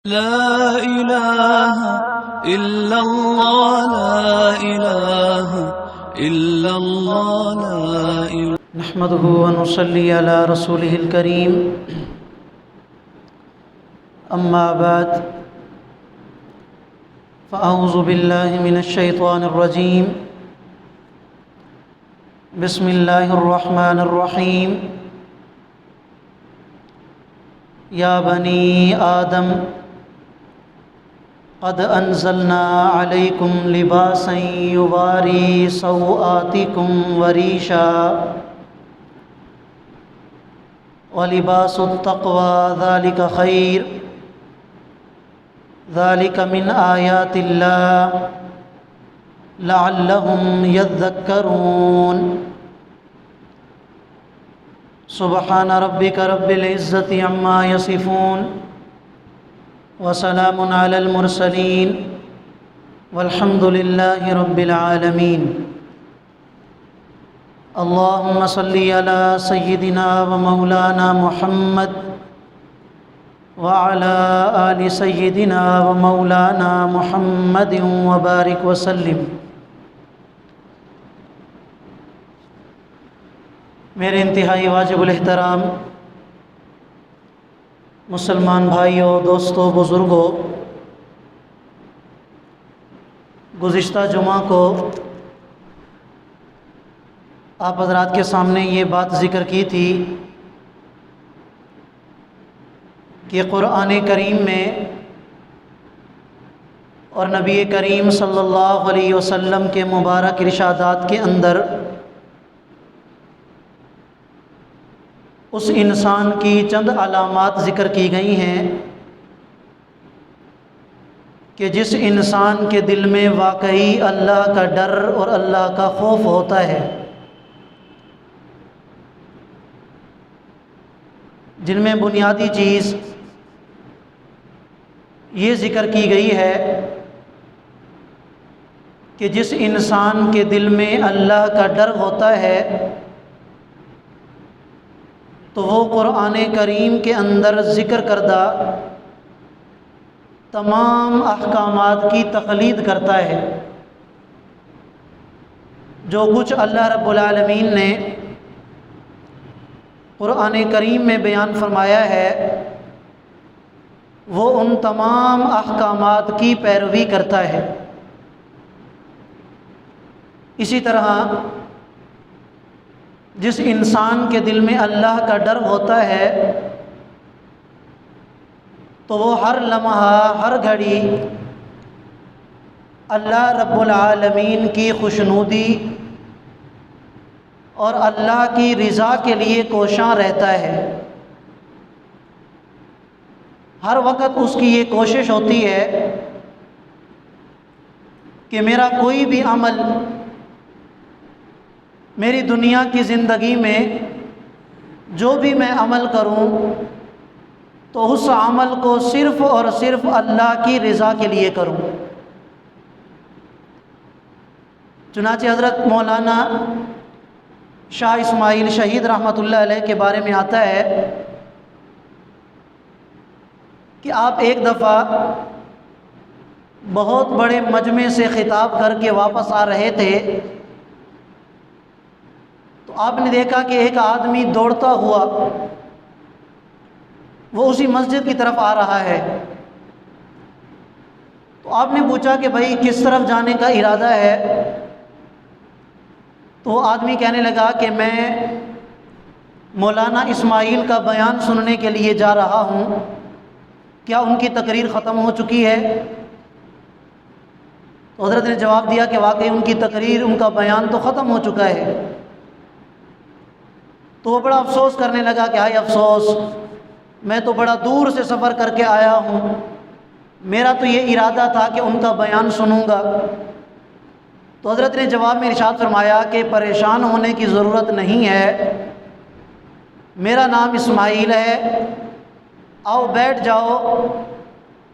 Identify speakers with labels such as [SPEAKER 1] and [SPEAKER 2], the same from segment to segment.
[SPEAKER 1] لا إله إلا الله لا إله إلا الله لا إله
[SPEAKER 2] نحمده ونصلي على رسوله الكريم أما بعد فأعوذ بالله من الشيطان الرجيم بسم الله الرحمن الرحيم يا بني آدم قد أنزلنا عليكم لباسا يواري سوآتكم وريشا ولباس التقوى ذلك خير ذلك من آيات الله لعلهم يذكرون سبحان ربك رب العزة عما يصفون وسلام على المرسلين والحمد لله رب العالمين اللهم صل على سيدنا ومولانا محمد وعلى آل سيدنا ومولانا محمد وبارك وسلم۔ میرے انتہائی واجب الاحترام مسلمان بھائیوں، دوستوں، بزرگوں، گزشتہ جمعہ کو آپ حضرات کے سامنے یہ بات ذکر کی تھی کہ قرآن کریم میں اور نبی کریم صلی اللہ علیہ وسلم کے مبارک ارشادات کے اندر اس انسان کی چند علامات ذکر کی گئی ہیں کہ جس انسان کے دل میں واقعی اللہ کا ڈر اور اللہ کا خوف ہوتا ہے، جن میں بنیادی چیز یہ ذکر کی گئی ہے کہ جس انسان کے دل میں اللہ کا ڈر ہوتا ہے تو وہ قرآن کریم کے اندر ذکر کردہ تمام احکامات کی تقلید کرتا ہے۔ جو کچھ اللہ رب العالمین نے قرآن کریم میں بیان فرمایا ہے وہ ان تمام احکامات کی پیروی کرتا ہے۔ اسی طرح جس انسان کے دل میں اللہ کا ڈر ہوتا ہے تو وہ ہر لمحہ ہر گھڑی اللہ رب العالمین کی خوشنودی اور اللہ کی رضا کے لیے کوشاں رہتا ہے۔ ہر وقت اس کی یہ کوشش ہوتی ہے کہ میرا کوئی بھی عمل میری دنیا کی زندگی میں جو بھی میں عمل کروں تو اس عمل کو صرف اور صرف اللہ کی رضا کے لیے کروں۔ چنانچہ حضرت مولانا شاہ اسماعیل شہید رحمۃ اللہ علیہ کے بارے میں آتا ہے کہ آپ ایک دفعہ بہت بڑے مجمع سے خطاب کر کے واپس آ رہے تھے تو آپ نے دیکھا کہ ایک آدمی دوڑتا ہوا وہ اسی مسجد کی طرف آ رہا ہے۔ تو آپ نے پوچھا کہ بھائی کس طرف جانے کا ارادہ ہے؟ تو وہ آدمی کہنے لگا کہ میں مولانا اسماعیل کا بیان سننے کے لیے جا رہا ہوں، کیا ان کی تقریر ختم ہو چکی ہے؟ تو حضرت نے جواب دیا کہ واقعی ان کی تقریر، ان کا بیان تو ختم ہو چکا ہے۔ تو وہ بڑا افسوس کرنے لگا کہ ہائے افسوس، میں تو بڑا دور سے سفر کر کے آیا ہوں، میرا تو یہ ارادہ تھا کہ ان کا بیان سنوں گا۔ تو حضرت نے جواب میں ارشاد فرمایا کہ پریشان ہونے کی ضرورت نہیں ہے، میرا نام اسماعیل ہے، آؤ بیٹھ جاؤ،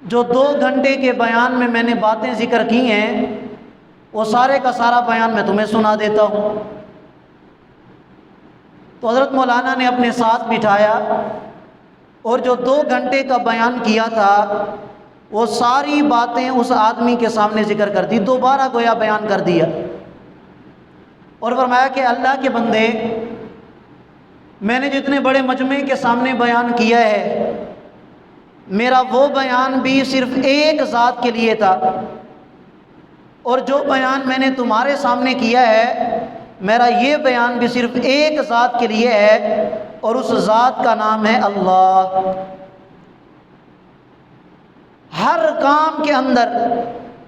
[SPEAKER 2] جو 2 گھنٹے کے بیان میں میں نے باتیں ذکر کی ہیں وہ سارے کا سارا بیان میں تمہیں سنا دیتا ہوں۔ تو حضرت مولانا نے اپنے ساتھ بٹھایا اور جو 2 گھنٹے کا بیان کیا تھا وہ ساری باتیں اس آدمی کے سامنے ذکر کر دی، دوبارہ گویا بیان کر دیا، اور فرمایا کہ اللہ کے بندے، میں نے جتنے بڑے مجمع کے سامنے بیان کیا ہے، میرا وہ بیان بھی صرف ایک ذات کے لیے تھا، اور جو بیان میں نے تمہارے سامنے کیا ہے، میرا یہ بیان بھی صرف ایک ذات کے لیے ہے، اور اس ذات کا نام ہے اللہ۔ ہر کام کے اندر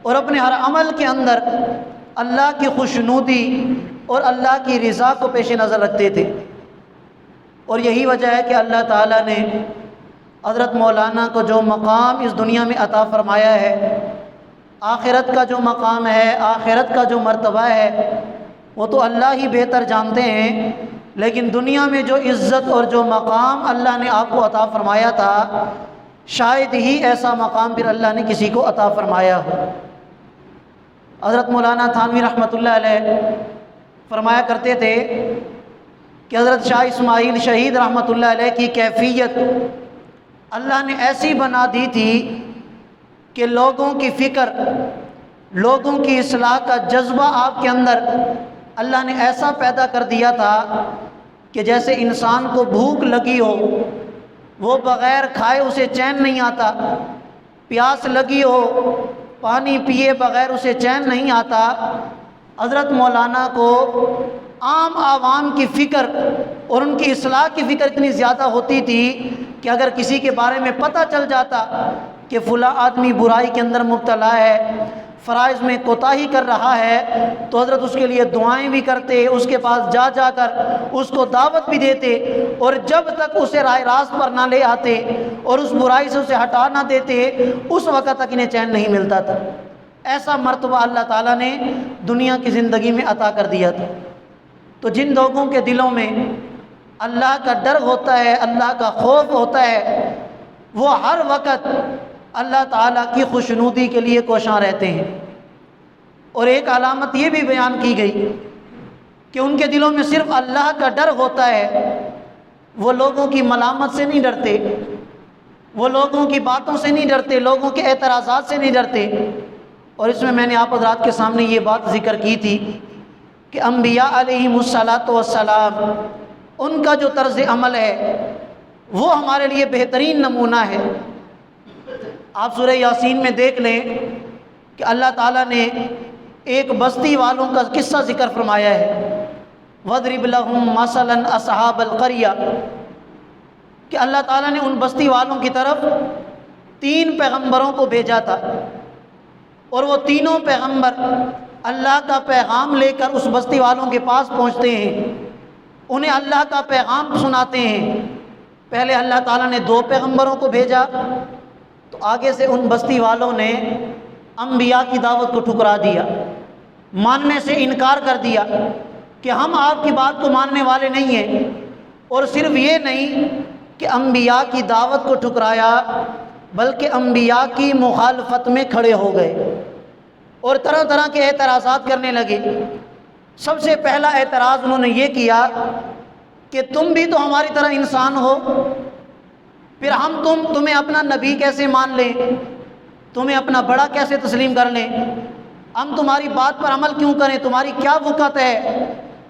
[SPEAKER 2] اور اپنے ہر عمل کے اندر اللہ کی خوشنودی اور اللہ کی رضا کو پیش نظر رکھتے تھے، اور یہی وجہ ہے کہ اللہ تعالیٰ نے حضرت مولانا کو جو مقام اس دنیا میں عطا فرمایا ہے، آخرت کا جو مقام ہے، آخرت کا جو مرتبہ ہے، وہ تو اللہ ہی بہتر جانتے ہیں، لیکن دنیا میں جو عزت اور جو مقام اللہ نے آپ کو عطا فرمایا تھا، شاید ہی ایسا مقام پھر اللہ نے کسی کو عطا فرمایا ہو۔ حضرت مولانا تھانوی رحمۃ اللہ علیہ فرمایا کرتے تھے کہ حضرت شاہ اسماعیل شہید رحمۃ اللہ علیہ کی کیفیت اللہ نے ایسی بنا دی تھی کہ لوگوں کی فکر، لوگوں کی اصلاح کا جذبہ آپ کے اندر اللہ نے ایسا پیدا کر دیا تھا کہ جیسے انسان کو بھوک لگی ہو، وہ بغیر کھائے اسے چین نہیں آتا، پیاس لگی ہو، پانی پیے بغیر اسے چین نہیں آتا۔ حضرت مولانا کو عام عوام کی فکر اور ان کی اصلاح کی فکر اتنی زیادہ ہوتی تھی کہ اگر کسی کے بارے میں پتہ چل جاتا کہ فلاں آدمی برائی کے اندر مبتلا ہے، فرائض میں کوتاہی کر رہا ہے، تو حضرت اس کے لیے دعائیں بھی کرتے، اس کے پاس جا جا کر اس کو دعوت بھی دیتے، اور جب تک اسے راہ راست پر نہ لے آتے اور اس برائی سے اسے ہٹا نہ دیتے، اس وقت تک انہیں چین نہیں ملتا تھا۔ ایسا مرتبہ اللہ تعالیٰ نے دنیا کی زندگی میں عطا کر دیا تھا۔ تو جن لوگوں کے دلوں میں اللہ کا ڈر ہوتا ہے، اللہ کا خوف ہوتا ہے، وہ ہر وقت اللہ تعالیٰ کی خوشنودی کے لیے کوشاں رہتے ہیں۔ اور ایک علامت یہ بھی بیان کی گئی کہ ان کے دلوں میں صرف اللہ کا ڈر ہوتا ہے، وہ لوگوں کی ملامت سے نہیں ڈرتے، وہ لوگوں کی باتوں سے نہیں ڈرتے، لوگوں کے اعتراضات سے نہیں ڈرتے۔ اور اس میں میں نے آپ حضرات کے سامنے یہ بات ذکر کی تھی کہ انبیاء علیہم الصلاۃ والسلام، ان کا جو طرز عمل ہے وہ ہمارے لیے بہترین نمونہ ہے۔ آپ سورہ یاسین میں دیکھ لیں کہ اللہ تعالیٰ نے ایک بستی والوں کا قصہ ذکر فرمایا ہے، وَاضْرِبْ لَهُمْ مَثَلًا أَصْحَابَ الْقَرْيَةِ، کہ اللہ تعالیٰ نے ان بستی والوں کی طرف 3 پیغمبروں کو بھیجا تھا، اور وہ تینوں پیغمبر اللہ کا پیغام لے کر اس بستی والوں کے پاس پہنچتے ہیں، انہیں اللہ کا پیغام سناتے ہیں۔ پہلے اللہ تعالیٰ نے 2 پیغمبروں کو بھیجا، تو آگے سے ان بستی والوں نے انبیاء کی دعوت کو ٹھکرا دیا، ماننے سے انکار کر دیا کہ ہم آپ کی بات کو ماننے والے نہیں ہیں۔ اور صرف یہ نہیں کہ انبیاء کی دعوت کو ٹھکرایا، بلکہ انبیاء کی مخالفت میں کھڑے ہو گئے اور طرح طرح کے اعتراضات کرنے لگے۔ سب سے پہلا اعتراض انہوں نے یہ کیا کہ تم بھی تو ہماری طرح انسان ہو، پھر ہم تمہیں اپنا نبی کیسے مان لیں، تمہیں اپنا بڑا کیسے تسلیم کر لیں، ہم تمہاری بات پر عمل کیوں کریں، تمہاری کیا وقت ہے،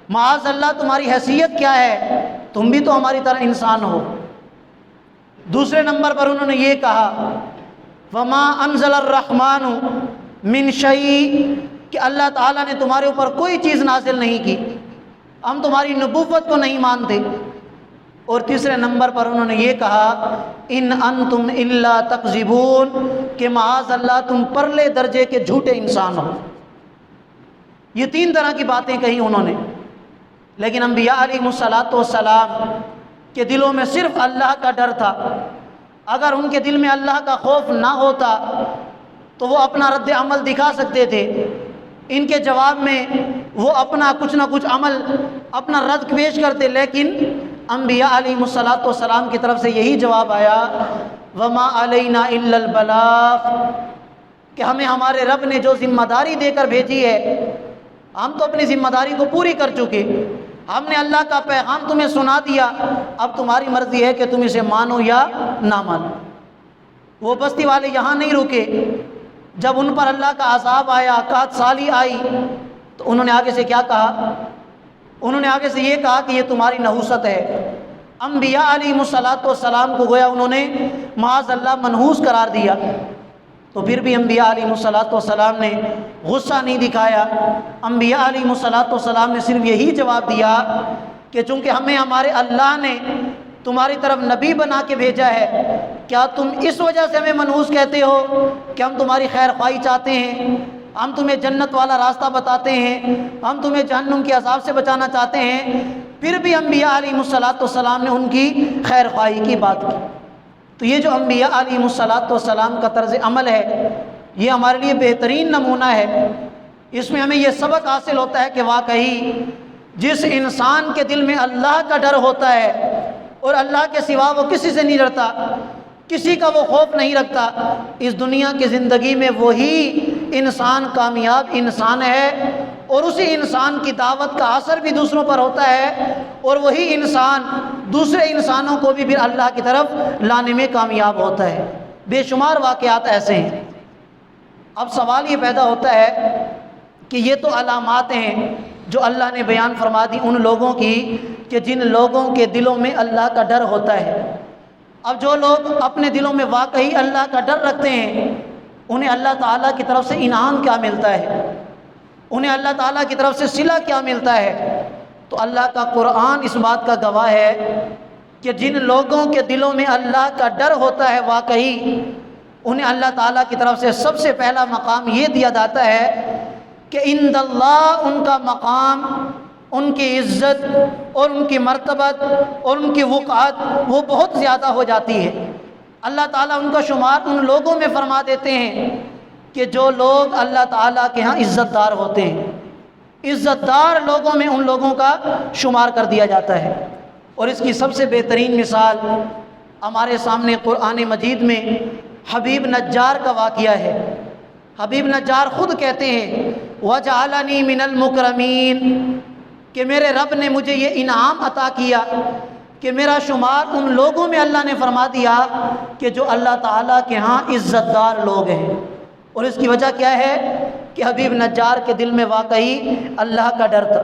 [SPEAKER 2] معاذ اللہ تمہاری حیثیت کیا ہے، تم بھی تو ہماری طرح انسان ہو۔ دوسرے نمبر پر انہوں نے یہ کہا وَمَا أَنزَلَ الرَّحْمَنُ مِنْ شَيْءٍ، کہ اللہ تعالیٰ نے تمہارے اوپر کوئی چیز نازل نہیں کی، ہم تمہاری نبوت کو نہیں مانتے۔ اور تیسرے نمبر پر انہوں نے یہ کہا ان انتم الا تکذبون، کہ معاذ اللہ تم پرلے درجے کے جھوٹے انسان ہو۔ یہ 3 طرح کی باتیں کہی انہوں نے، لیکن انبیاء علیہم الصلاۃ والسلام کے دلوں میں صرف اللہ کا ڈر تھا۔ اگر ان کے دل میں اللہ کا خوف نہ ہوتا تو وہ اپنا رد عمل دکھا سکتے تھے، ان کے جواب میں وہ اپنا کچھ نہ کچھ عمل، اپنا رد پیش کرتے، لیکن انبیاء علیہم الصلاۃ والسلام کی طرف سے یہی جواب آیا وما علینا الا البلاغ، کہ ہمیں ہمارے رب نے جو ذمہ داری دے کر بھیجی ہے، ہم تو اپنی ذمہ داری کو پوری کر چکے، ہم نے اللہ کا پیغام تمہیں سنا دیا، اب تمہاری مرضی ہے کہ تم اسے مانو یا نہ مانو۔ وہ بستی والے یہاں نہیں رکے، جب ان پر اللہ کا عذاب آیا، قحط سالی آئی، تو انہوں نے آگے سے کیا کہا؟ انہوں نے آگے سے یہ کہا کہ یہ تمہاری نحوست ہے۔ انبیاء علیہم الصلاۃ والسلام کو گویا انہوں نے معاذ اللہ منحوس قرار دیا، تو پھر بھی انبیاء علیہم الصلاۃ والسلام نے غصہ نہیں دکھایا۔ انبیاء علیہم الصلاۃ والسلام نے صرف یہی جواب دیا کہ چونکہ ہمیں ہمارے اللہ نے تمہاری طرف نبی بنا کے بھیجا ہے، کیا تم اس وجہ سے ہمیں منحوس کہتے ہو کہ ہم تمہاری خیر خواہی چاہتے ہیں، ہم تمہیں جنت والا راستہ بتاتے ہیں، ہم تمہیں جہنم کے عذاب سے بچانا چاہتے ہیں؟ پھر بھی انبیاء علیہم الصلاۃ والسلام نے ان کی خیر خواہی کی بات کی۔ تو یہ جو انبیاء علیہم الصلاۃ والسلام کا طرز عمل ہے، یہ ہمارے لیے بہترین نمونہ ہے۔ اس میں ہمیں یہ سبق حاصل ہوتا ہے کہ واقعی جس انسان کے دل میں اللہ کا ڈر ہوتا ہے اور اللہ کے سوا وہ کسی سے نہیں ڈرتا، کسی کا وہ خوف نہیں رکھتا، اس دنیا کی زندگی میں وہی انسان کامیاب انسان ہے، اور اسی انسان کی دعوت کا اثر بھی دوسروں پر ہوتا ہے، اور وہی انسان دوسرے انسانوں کو بھی پھر اللہ کی طرف لانے میں کامیاب ہوتا ہے۔ بے شمار واقعات ایسے ہیں۔ اب سوال یہ پیدا ہوتا ہے کہ یہ تو علامات ہیں جو اللہ نے بیان فرما دی ان لوگوں کی کہ جن لوگوں کے دلوں میں اللہ کا ڈر ہوتا ہے۔ اب جو لوگ اپنے دلوں میں واقعی اللہ کا ڈر رکھتے ہیں، انہیں اللہ تعالیٰ کی طرف سے انعام کیا ملتا ہے، انہیں اللہ تعالیٰ کی طرف سے صلہ کیا ملتا ہے؟ تو اللہ کا قرآن اس بات کا گواہ ہے کہ جن لوگوں کے دلوں میں اللہ کا ڈر ہوتا ہے واقعی، انہیں اللہ تعالیٰ کی طرف سے سب سے پہلا مقام یہ دیا جاتا ہے کہ عند اللہ ان کا مقام، ان کی عزت اور ان کی مرتبت اور ان کی وقعت وہ بہت زیادہ ہو جاتی ہے۔ اللہ تعالیٰ ان کا شمار ان لوگوں میں فرما دیتے ہیں کہ جو لوگ اللہ تعالیٰ کے ہاں عزت دار ہوتے ہیں، عزت دار لوگوں میں ان لوگوں کا شمار کر دیا جاتا ہے۔ اور اس کی سب سے بہترین مثال ہمارے سامنے قرآن مجید میں حبیب نجار کا واقعہ ہے۔ حبیب نجار خود کہتے ہیں وَجَعَلَنِي مِنَ الْمُكْرَمِينَ، کہ میرے رب نے مجھے یہ انعام عطا کیا کہ میرا شمار ان لوگوں میں اللہ نے فرما دیا کہ جو اللہ تعالیٰ کے ہاں عزت دار لوگ ہیں۔ اور اس کی وجہ کیا ہے کہ حبیب نجار کے دل میں واقعی اللہ کا ڈر تھا۔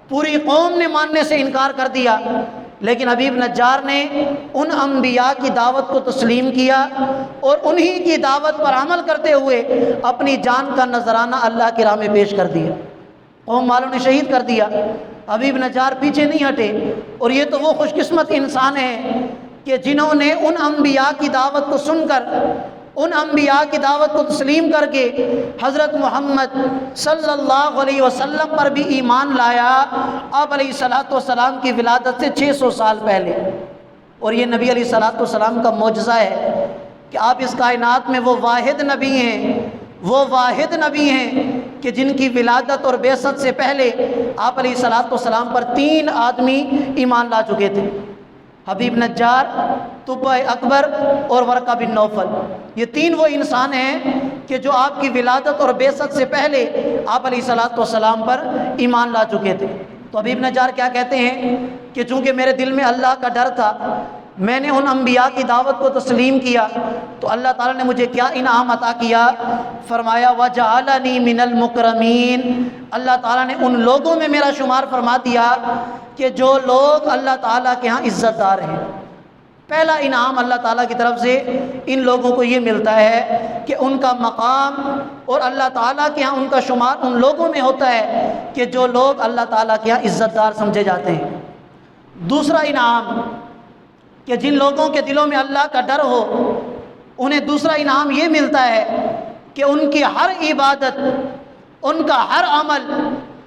[SPEAKER 2] پوری قوم نے ماننے سے انکار کر دیا، لیکن حبیب نجار نے ان انبیاء کی دعوت کو تسلیم کیا اور انہی کی دعوت پر عمل کرتے ہوئے اپنی جان کا نذرانہ اللہ کی راہ میں پیش کر دیا۔ قوم والوں نے شہید کر دیا، حبیب نجار پیچھے نہیں ہٹے۔ اور یہ تو وہ خوش قسمت انسان ہیں کہ جنہوں نے ان انبیاء کی دعوت کو سن کر، ان انبیاء کی دعوت کو تسلیم کر کے حضرت محمد صلی اللہ علیہ وسلم پر بھی ایمان لایا، آپ علیہ الصلاۃ والسلام کی ولادت سے 600 سال پہلے۔ اور یہ نبی علیہ الصلاۃ والسلام کا معجزہ ہے کہ آپ اس کائنات میں وہ واحد نبی ہیں، وہ واحد نبی ہیں کہ جن کی ولادت اور بعثت سے پہلے آپ علیہ الصلاۃ والسلام پر 3 آدمی ایمان لا چکے تھے، حبیب نجار، طبع اکبر اور ورقہ بن نوفل۔ یہ 3 وہ انسان ہیں کہ جو آپ کی ولادت اور بعثت سے پہلے آپ علیہ الصلاۃ والسلام پر ایمان لا چکے تھے۔ تو حبیب نجار کیا کہتے ہیں کہ چونکہ میرے دل میں اللہ کا ڈر تھا، میں نے ان انبیاء کی دعوت کو تسلیم کیا، تو اللہ تعالیٰ نے مجھے کیا انعام عطا کیا؟ فرمایا وَجَعَلَنِي مِنَ الْمُكْرَمِينَ، اللہ تعالیٰ نے ان لوگوں میں میرا شمار فرما دیا کہ جو لوگ اللہ تعالیٰ کے ہاں عزت دار ہیں۔ پہلا انعام اللہ تعالیٰ کی طرف سے ان لوگوں کو یہ ملتا ہے کہ ان کا مقام اور اللہ تعالیٰ کے ہاں ان کا شمار ان لوگوں میں ہوتا ہے کہ جو لوگ اللہ تعالیٰ کے ہاں عزت دار سمجھے جاتے ہیں۔ دوسرا انعام کہ جن لوگوں کے دلوں میں اللہ کا ڈر ہو، انہیں دوسرا انعام یہ ملتا ہے کہ ان کی ہر عبادت، ان کا ہر عمل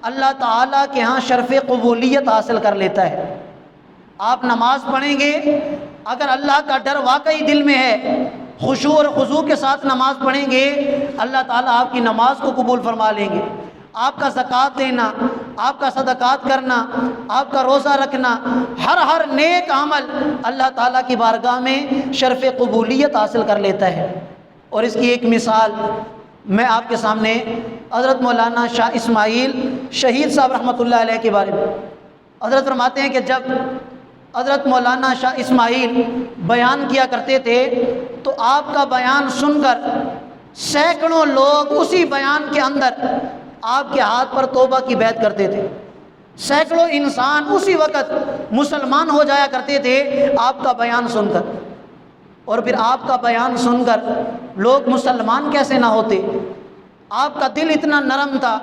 [SPEAKER 2] اللہ تعالیٰ کے ہاں شرف قبولیت حاصل کر لیتا ہے۔ آپ نماز پڑھیں گے، اگر اللہ کا ڈر واقعی دل میں ہے، خشوع اور خضوع کے ساتھ نماز پڑھیں گے، اللہ تعالیٰ آپ کی نماز کو قبول فرما لیں گے۔ آپ کا زکوٰۃ دینا، آپ کا صدقات کرنا، آپ کا روزہ رکھنا، ہر نیک عمل اللہ تعالیٰ کی بارگاہ میں شرف قبولیت حاصل کر لیتا ہے۔ اور اس کی ایک مثال میں آپ کے سامنے حضرت مولانا شاہ اسماعیل شہید صاحب رحمۃ اللہ علیہ کے بارے میں، حضرت فرماتے ہیں کہ جب حضرت مولانا شاہ اسماعیل بیان کیا کرتے تھے تو آپ کا بیان سن کر سینکڑوں لوگ اسی بیان کے اندر آپ کے ہاتھ پر توبہ کی بیعت کرتے تھے، سینکڑوں انسان اسی وقت مسلمان ہو جایا کرتے تھے آپ کا بیان سن کر۔ اور پھر آپ کا بیان سن کر لوگ مسلمان کیسے نہ ہوتے؟ آپ کا دل اتنا نرم تھا،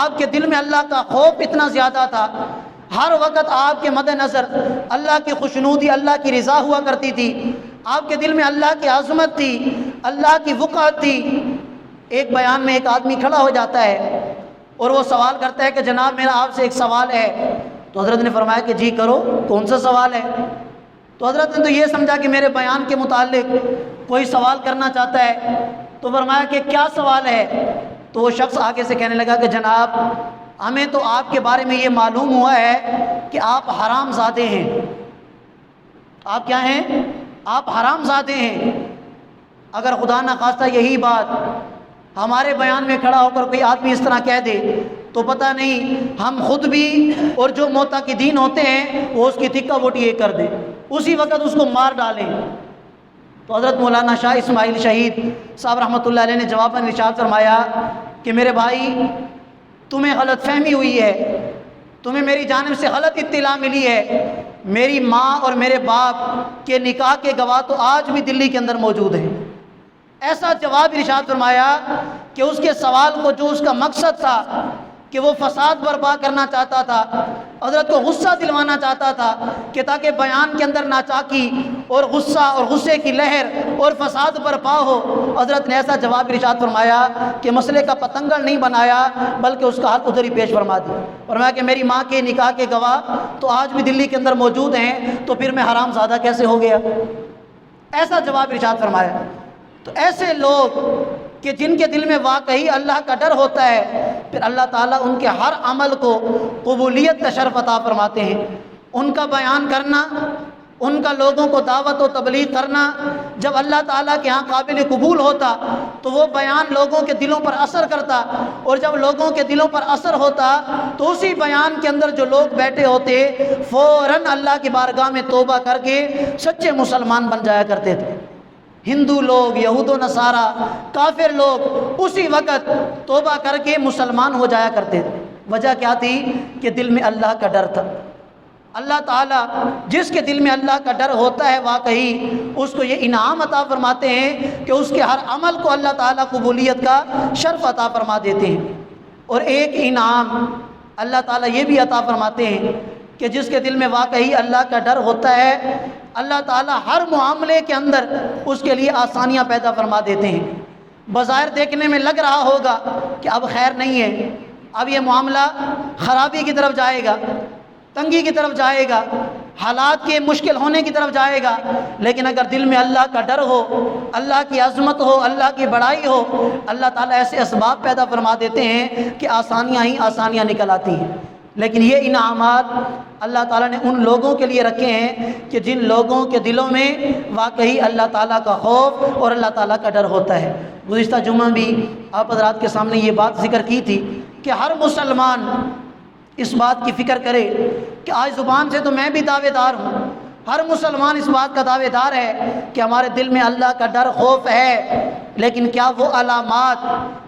[SPEAKER 2] آپ کے دل میں اللہ کا خوف اتنا زیادہ تھا، ہر وقت آپ کے مد نظر اللہ کی خوشنودی، اللہ کی رضا ہوا کرتی تھی، آپ کے دل میں اللہ کی عظمت تھی، اللہ کی وقعت تھی۔ ایک بیان میں ایک آدمی کھڑا ہو جاتا ہے اور وہ سوال کرتا ہے کہ جناب میرا آپ سے ایک سوال ہے۔ تو حضرت نے فرمایا کہ جی کرو، کون سا سوال ہے؟ تو حضرت نے تو یہ سمجھا کہ میرے بیان کے متعلق کوئی سوال کرنا چاہتا ہے، تو فرمایا کہ کیا سوال ہے؟ تو وہ شخص آگے سے کہنے لگا کہ جناب ہمیں تو آپ کے بارے میں یہ معلوم ہوا ہے کہ آپ حرام زادے ہیں۔ آپ کیا ہیں؟ آپ حرام زادے ہیں۔ اگر خدا نہ خواستہ یہی بات ہمارے بیان میں کھڑا ہو کر کوئی آدمی اس طرح کہہ دے تو پتہ نہیں ہم خود بھی اور جو معتقدین ہوتے ہیں وہ اس کی تھکا بوٹی یہ کر دیں، اسی وقت اس کو مار ڈالیں۔ تو حضرت مولانا شاہ اسماعیل شہید صاحب رحمۃ اللہ علیہ نے جواباً ارشاد فرمایا کہ میرے بھائی تمہیں غلط فہمی ہوئی ہے، تمہیں میری جانب سے غلط اطلاع ملی ہے۔ میری ماں اور میرے باپ کے نکاح کے گواہ تو آج بھی دلی کے اندر موجود ہیں۔ ایسا جواب ارشاد فرمایا کہ اس کے سوال کو جو اس کا مقصد تھا کہ وہ فساد برپا کرنا چاہتا تھا، حضرت کو غصہ دلوانا چاہتا تھا کہ تاکہ بیان کے اندر ناچاکی اور غصہ اور غصے کی لہر اور فساد برپا ہو، حضرت نے ایسا جواب ارشاد فرمایا کہ مسئلے کا پتنگڑ نہیں بنایا بلکہ اس کا حل ادھر ہی پیش فرما دی۔ فرمایا کہ میری ماں کے نکاح کے گواہ تو آج بھی دلی کے اندر موجود ہیں، تو پھر میں حرام زادہ کیسے ہو گیا؟ ایسا جواب ارشاد فرمایا۔ تو ایسے لوگ کہ جن کے دل میں واقعی اللہ کا ڈر ہوتا ہے، پھر اللہ تعالیٰ ان کے ہر عمل کو قبولیت کا شرف عطا فرماتے ہیں۔ ان کا بیان کرنا، ان کا لوگوں کو دعوت و تبلیغ کرنا جب اللہ تعالیٰ کے ہاں قابل قبول ہوتا تو وہ بیان لوگوں کے دلوں پر اثر کرتا، اور جب لوگوں کے دلوں پر اثر ہوتا تو اسی بیان کے اندر جو لوگ بیٹھے ہوتے فوراً اللہ کی بارگاہ میں توبہ کر کے سچے مسلمان بن جایا کرتے تھے۔ ہندو لوگ، یہود و نصارہ، کافر لوگ اسی وقت توبہ کر کے مسلمان ہو جایا کرتے تھے۔ وجہ کیا تھی؟ کہ دل میں اللہ کا ڈر تھا۔ اللہ تعالیٰ جس کے دل میں اللہ کا ڈر ہوتا ہے واقعی اس کو یہ انعام عطا فرماتے ہیں کہ اس کے ہر عمل کو اللہ تعالیٰ قبولیت کا شرف عطا فرما دیتے ہیں۔ اور ایک انعام اللہ تعالیٰ یہ بھی عطا فرماتے ہیں کہ جس کے دل میں واقعی اللہ کا ڈر ہوتا ہے، اللہ تعالیٰ ہر معاملے کے اندر اس کے لیے آسانیاں پیدا فرما دیتے ہیں۔ بظاہر دیکھنے میں لگ رہا ہوگا کہ اب خیر نہیں ہے، اب یہ معاملہ خرابی کی طرف جائے گا، تنگی کی طرف جائے گا، حالات کے مشکل ہونے کی طرف جائے گا، لیکن اگر دل میں اللہ کا ڈر ہو، اللہ کی عظمت ہو، اللہ کی بڑائی ہو، اللہ تعالیٰ ایسے اسباب پیدا فرما دیتے ہیں کہ آسانیاں ہی آسانیاں نکل آتی ہیں۔ لیکن یہ انعامات اللہ تعالیٰ نے ان لوگوں کے لیے رکھے ہیں کہ جن لوگوں کے دلوں میں واقعی اللہ تعالیٰ کا خوف اور اللہ تعالیٰ کا ڈر ہوتا ہے۔ گزشتہ جمعہ بھی آپ حضرات کے سامنے یہ بات ذکر کی تھی کہ ہر مسلمان اس بات کی فکر کرے کہ آج زبان سے تو میں بھی دعوے دار ہوں، ہر مسلمان اس بات کا دعوے دار ہے کہ ہمارے دل میں اللہ کا ڈر خوف ہے، لیکن کیا وہ علامات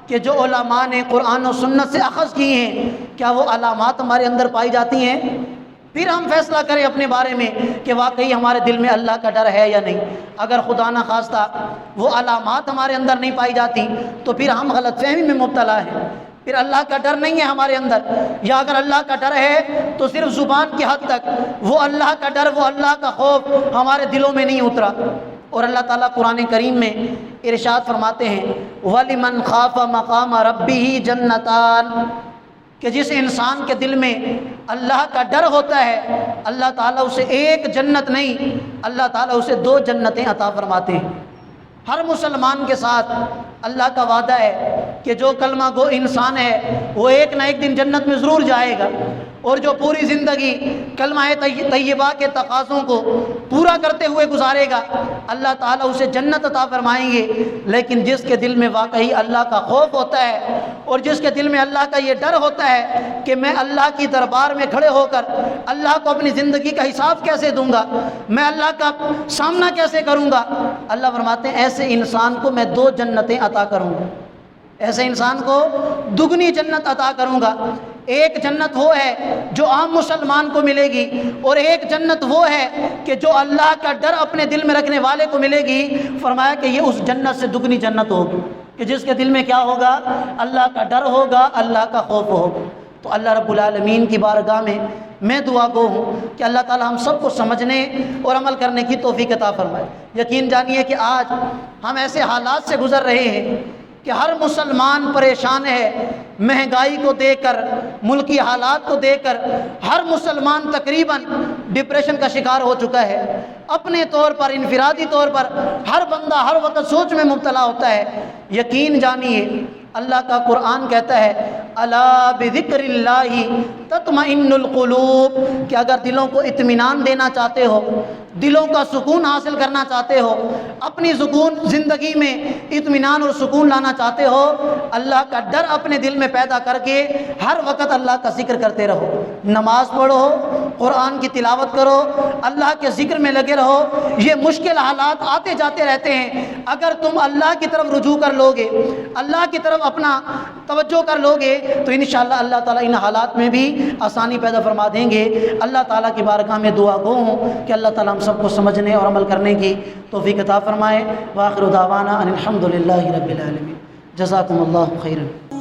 [SPEAKER 2] کہ جو علماء نے قرآن و سنت سے اخذ کی ہیں، کیا وہ علامات ہمارے اندر پائی جاتی ہیں؟ پھر ہم فیصلہ کریں اپنے بارے میں کہ واقعی ہمارے دل میں اللہ کا ڈر ہے یا نہیں۔ اگر خدا نہ خواستہ وہ علامات ہمارے اندر نہیں پائی جاتی تو پھر ہم غلط فہمی میں مبتلا ہیں، پھر اللہ کا ڈر نہیں ہے ہمارے اندر، یا اگر اللہ کا ڈر ہے تو صرف زبان کی حد تک وہ اللہ کا ڈر، وہ اللہ کا خوف ہمارے دلوں میں نہیں اترا۔ اور اللہ تعالیٰ قرآن کریم میں ارشاد فرماتے ہیں وَلِمَنْ خَافَ مَقَامَ رَبِّهِ جَنَّتَانِ، کہ جس انسان کے دل میں اللہ کا ڈر ہوتا ہے اللہ تعالیٰ اسے ایک جنت نہیں، اللہ تعالیٰ اسے 2 جنتیں عطا فرماتے ہیں۔ ہر مسلمان کے ساتھ اللہ کا وعدہ ہے کہ جو کلمہ گو انسان ہے وہ ایک نہ ایک دن جنت میں ضرور جائے گا، اور جو پوری زندگی کلمہ طیبہ کے تقاضوں کو پورا کرتے ہوئے گزارے گا اللہ تعالیٰ اسے جنت عطا فرمائیں گے۔ لیکن جس کے دل میں واقعی اللہ کا خوف ہوتا ہے اور جس کے دل میں اللہ کا یہ ڈر ہوتا ہے کہ میں اللہ کی دربار میں کھڑے ہو کر اللہ کو اپنی زندگی کا حساب کیسے دوں گا، میں اللہ کا سامنا کیسے کروں گا، اللہ فرماتے ہیں ایسے انسان کو میں 2 جنتیں عطا کروں گا، ایسے انسان کو دگنی جنت عطا کروں گا۔ ایک جنت وہ ہے جو عام مسلمان کو ملے گی، اور ایک جنت وہ ہے کہ جو اللہ کا ڈر اپنے دل میں رکھنے والے کو ملے گی۔ فرمایا کہ یہ اس جنت سے دگنی جنت ہوگی کہ جس کے دل میں کیا ہوگا، اللہ کا ڈر ہوگا، اللہ کا خوف ہوگا۔ تو اللہ رب العالمین کی بارگاہ میں دعا گو ہوں کہ اللہ تعالی ہم سب کو سمجھنے اور عمل کرنے کی توفیق عطا فرمائے۔ یقین جانیے کہ آج ہم ایسے حالات سے گزر رہے ہیں کہ ہر مسلمان پریشان ہے، مہنگائی کو دیکھ کر، ملکی حالات کو دیکھ کر ہر مسلمان تقریباً ڈپریشن کا شکار ہو چکا ہے۔ اپنے طور پر، انفرادی طور پر ہر بندہ ہر وقت سوچ میں مبتلا ہوتا ہے۔ یقین جانیے اللہ کا قرآن کہتا ہے الا بذکر اللہ تطمئن القلوب، کہ اگر دلوں کو اطمینان دینا چاہتے ہو، دلوں کا سکون حاصل کرنا چاہتے ہو، اپنی زندگی میں اطمینان اور سکون لانا چاہتے ہو، اللہ کا ڈر اپنے دل میں پیدا کر کے ہر وقت اللہ کا ذکر کرتے رہو، نماز پڑھو، قرآن کی تلاوت کرو، اللہ کے ذکر میں لگے رہو۔ یہ مشکل حالات آتے جاتے رہتے ہیں، اگر تم اللہ کی طرف رجوع کر لو گے، اللہ کی طرف اپنا توجہ کر لو گے تو انشاءاللہ اللہ تعالیٰ ان حالات میں بھی آسانی پیدا فرما دیں گے۔ اللہ تعالیٰ کی بارگاہ میں دعا گو ہوں کہ اللہ تعالیٰ ہم سب کو سمجھنے اور عمل کرنے کی توفیق عطا فرمائے۔ وآخر دعوانا ان الحمد للہ رب العالمین۔ جزاکم اللہ خیرا۔